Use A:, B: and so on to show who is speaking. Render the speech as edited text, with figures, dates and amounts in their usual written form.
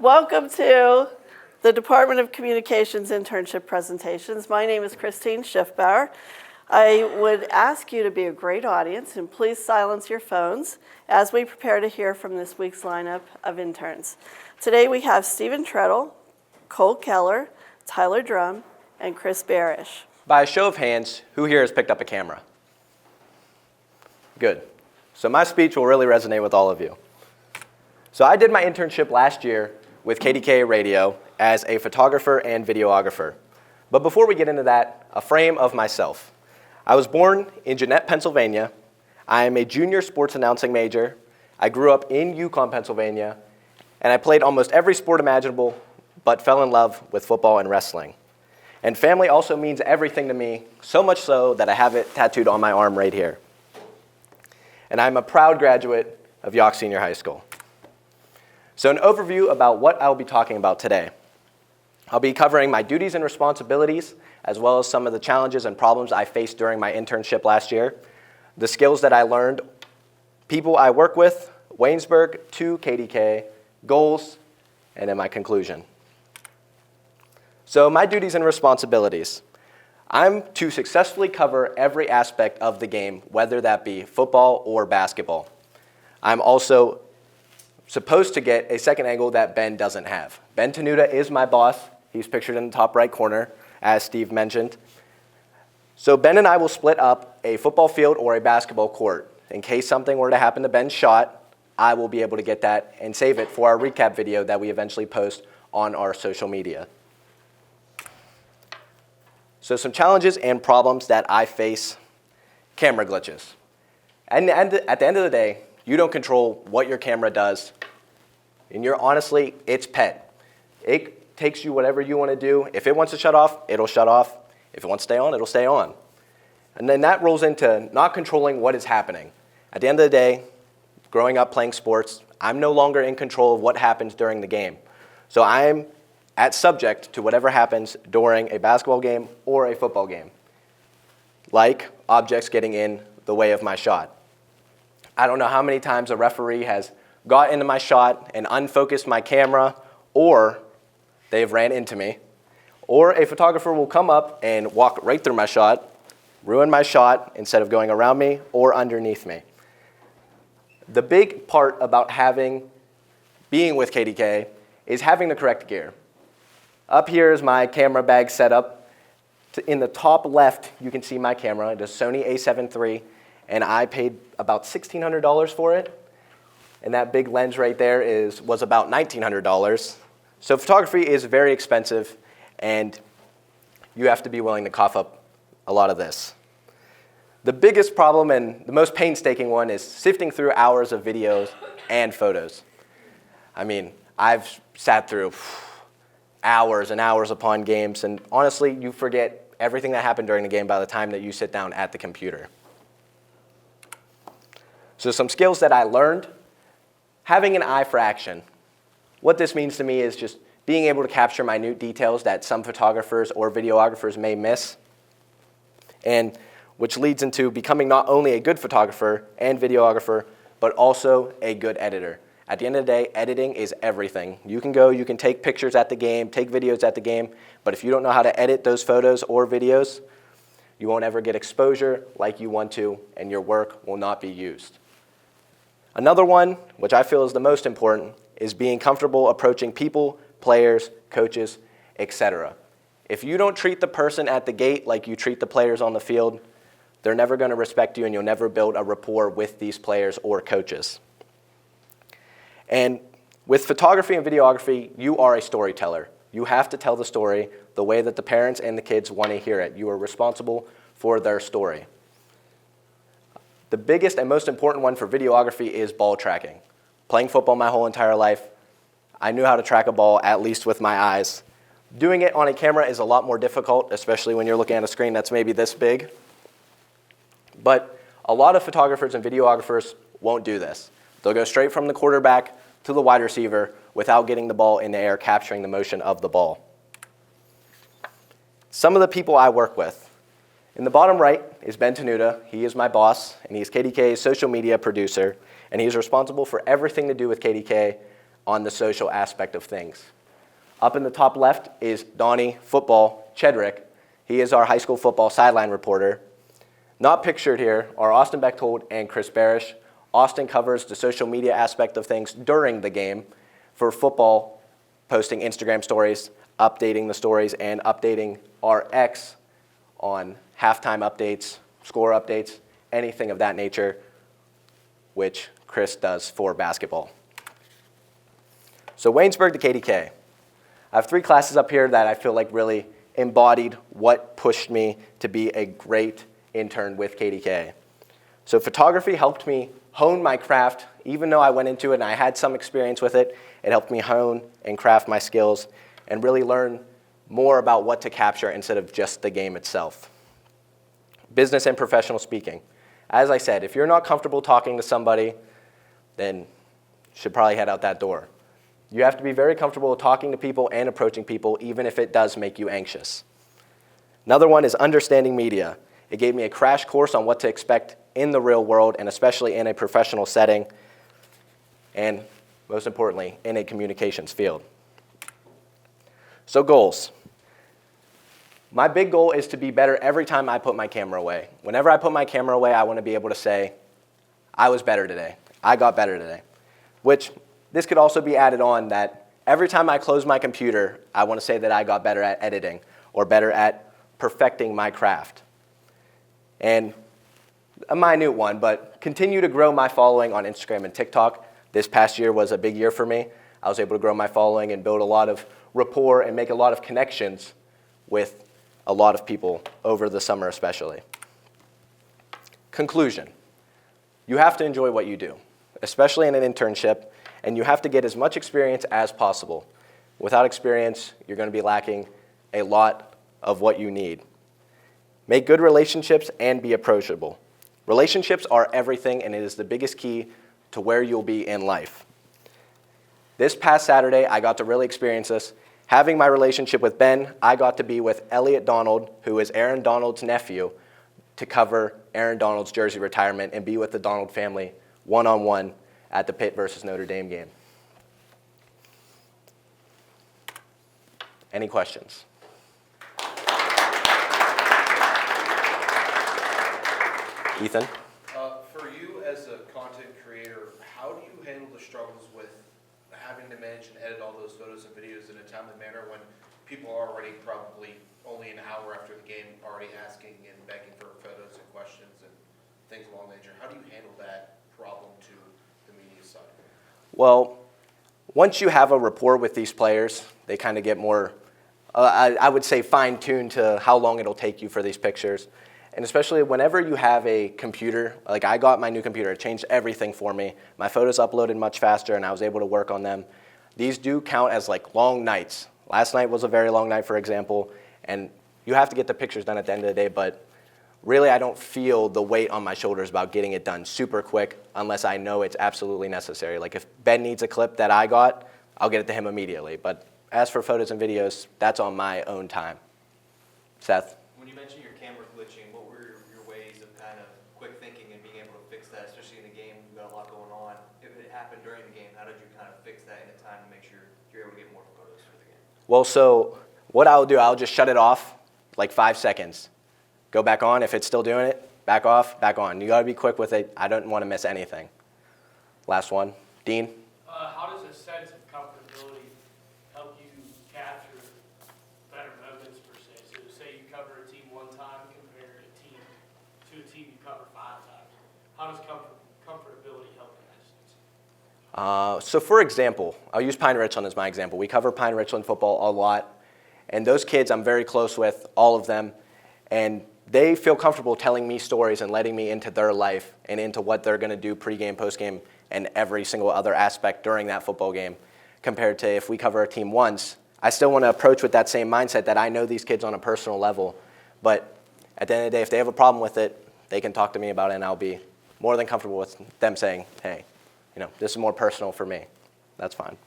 A: Welcome to the Department of Communications internship presentations. My name is Christine Schiffbauer. I would ask you to be a great audience and please silence your phones as we prepare to hear from this week's lineup of interns. Today we have Stephen Treadle, Cole Keller, Tyler Drum, and Chris Barish.
B: By a show of hands, who here has picked up a camera? Good. So my speech will really resonate with all of you. So I did my internship last year with KDKA Radio as a photographer and videographer. But before we get into that, a frame of myself. I was born in Jeanette, Pennsylvania. I am a junior sports announcing major. I grew up in Yukon, Pennsylvania, and I played almost every sport imaginable, but fell in love with football and wrestling. And family also means everything to me, so much so that I have it tattooed on my arm right here. And I'm a proud graduate of York Senior High School. So an overview about what I'll be talking about today. I'll be covering my duties and responsibilities, as well as some of the challenges and problems I faced during my internship last year, the skills that I learned, people I work with, Waynesburg to KDKA, goals, and then my conclusion. So my duties and responsibilities. I'm to successfully cover every aspect of the game, whether that be football or basketball. I'm also supposed to get a second angle that Ben doesn't have. Ben Tenuta is my boss. He's pictured in the top right corner, as Steve mentioned. So Ben and I will split up a football field or a basketball court. In case something were to happen to Ben's shot, I will be able to get that and save it for our recap video that we eventually post on our social media. So some challenges and problems that I face: camera glitches. And at the end of the day, you don't control what your camera does, and you're honestly its pet. It takes you whatever you want to do. If it wants to shut off, it'll shut off. If it wants to stay on, it'll stay on. And then that rolls into not controlling what is happening. At the end of the day, growing up playing sports, I'm no longer in control of what happens during the game. So I'm subject to whatever happens during a basketball game or a football game, like objects getting in the way of my shot. I don't know how many times a referee has got into my shot and unfocused my camera, or they've ran into me, or a photographer will come up and walk right through my shot, ruin my shot instead of going around me or underneath me. The big part about being with KDK is having the correct gear. Up here is my camera bag setup. In the top left, you can see my camera. It is Sony a7 III, and I paid about $1,600 for it. And that big lens right there was about $1,900. So photography is very expensive, and you have to be willing to cough up a lot of this. The biggest problem and the most painstaking one is sifting through hours of videos and photos. I mean, I've sat through hours and hours upon games, and honestly, you forget everything that happened during the game by the time that you sit down at the computer. So some skills that I learned: having an eye for action. What this means to me is just being able to capture minute details that some photographers or videographers may miss, and which leads into becoming not only a good photographer and videographer, but also a good editor. At the end of the day, editing is everything. You can take pictures at the game, take videos at the game, but if you don't know how to edit those photos or videos, you won't ever get exposure like you want to, and your work will not be used. Another one, which I feel is the most important, is being comfortable approaching people, players, coaches, etc. If you don't treat the person at the gate like you treat the players on the field, they're never going to respect you, and you'll never build a rapport with these players or coaches. And with photography and videography, you are a storyteller. You have to tell the story the way that the parents and the kids want to hear it. You are responsible for their story. The biggest and most important one for videography is ball tracking. Playing football my whole entire life, I knew how to track a ball, at least with my eyes. Doing it on a camera is a lot more difficult, especially when you're looking at a screen that's maybe this big. But a lot of photographers and videographers won't do this. They'll go straight from the quarterback to the wide receiver without getting the ball in the air, capturing the motion of the ball. Some of the people I work with. In the bottom right is Ben Tenuta. He is my boss, and he's KDKA's social media producer, and he's responsible for everything to do with KDK on the social aspect of things. Up in the top left is Donnie Football Chedrick. He is our high school football sideline reporter. Not pictured here are Austin Bechtold and Chris Barish. Austin covers the social media aspect of things during the game for football, posting Instagram stories, updating the stories, and updating our X on halftime updates, score updates, anything of that nature, which Chris does for basketball. So Waynesburg to KDKA. I have 3 classes up here that I feel like really embodied what pushed me to be a great intern with KDKA. So photography helped me hone my craft. Even though I went into it and I had some experience with it, it helped me hone and craft my skills and really learn more about what to capture instead of just the game itself. Business and professional speaking. As I said, if you're not comfortable talking to somebody, then you should probably head out that door. You have to be very comfortable talking to people and approaching people, even if it does make you anxious. Another one is understanding media. It gave me a crash course on what to expect in the real world, and especially in a professional setting, and most importantly, in a communications field. So goals. My big goal is to be better every time I put my camera away. Whenever I put my camera away, I want to be able to say, I was better today. I got better today. Which, this could also be added on that every time I close my computer, I want to say that I got better at editing or better at perfecting my craft. And a minute one, but continue to grow my following on Instagram and TikTok. This past year was a big year for me. I was able to grow my following and build a lot of rapport and make a lot of connections with a lot of people over the summer especially. Conclusion. You have to enjoy what you do, especially in an internship, and you have to get as much experience as possible. Without experience, you're going to be lacking a lot of what you need. Make good relationships and be approachable. Relationships are everything, and it is the biggest key to where you'll be in life. This past Saturday, I got to really experience this. Having my relationship with Ben, I got to be with Elliot Donald, who is Aaron Donald's nephew, to cover Aaron Donald's jersey retirement and be with the Donald family one-on-one at the Pitt versus Notre Dame game. Any questions? Ethan?
C: For you as a content creator, how do you handle the struggles with having to manage and edit all those photos and videos in a timely manner when people are already probably only an hour after the game already asking and begging for photos and questions and things along that nature? How do you handle that problem to the media side?
B: Well, once you have a rapport with these players, they kind of get more, I would say, fine-tuned to how long it'll take you for these pictures. And especially whenever you have a computer, like I got my new computer, it changed everything for me. My photos uploaded much faster and I was able to work on them. These do count as like long nights. Last night was a very long night, for example, and you have to get the pictures done at the end of the day, but really I don't feel the weight on my shoulders about getting it done super quick unless I know it's absolutely necessary. Like if Ben needs a clip that I got, I'll get it to him immediately. But as for photos and videos, that's on my own time. Seth?
D: When you mentioned your camera glitching, what were your ways of kind of quick thinking and being able to fix that, especially in a game, you've got a lot going on. If it happened during the game, how did you kind of fix that in a time to make sure you're able to get more photos for the game?
B: Well, so what I'll do, I'll just shut it off like 5 seconds. Go back on. If it's still doing it, back off, back on. You got to be quick with it. I don't want to miss anything. Last one. Dean?
E: How does a sense of comfortability help you capture better moments per se? So say you cover a team one time compared to a team you cover 5 times. How does comfortability help in that sense?
B: So for example, I'll use Pine Richland as my example. We cover Pine Richland football a lot, and those kids I'm very close with, all of them, and they feel comfortable telling me stories and letting me into their life and into what they're going to do pregame, postgame, and every single other aspect during that football game. Compared to if we cover a team once, I still want to approach with that same mindset that I know these kids on a personal level. But at the end of the day, if they have a problem with it, they can talk to me about it, and I'll be more than comfortable with them saying, hey, this is more personal for me. That's fine.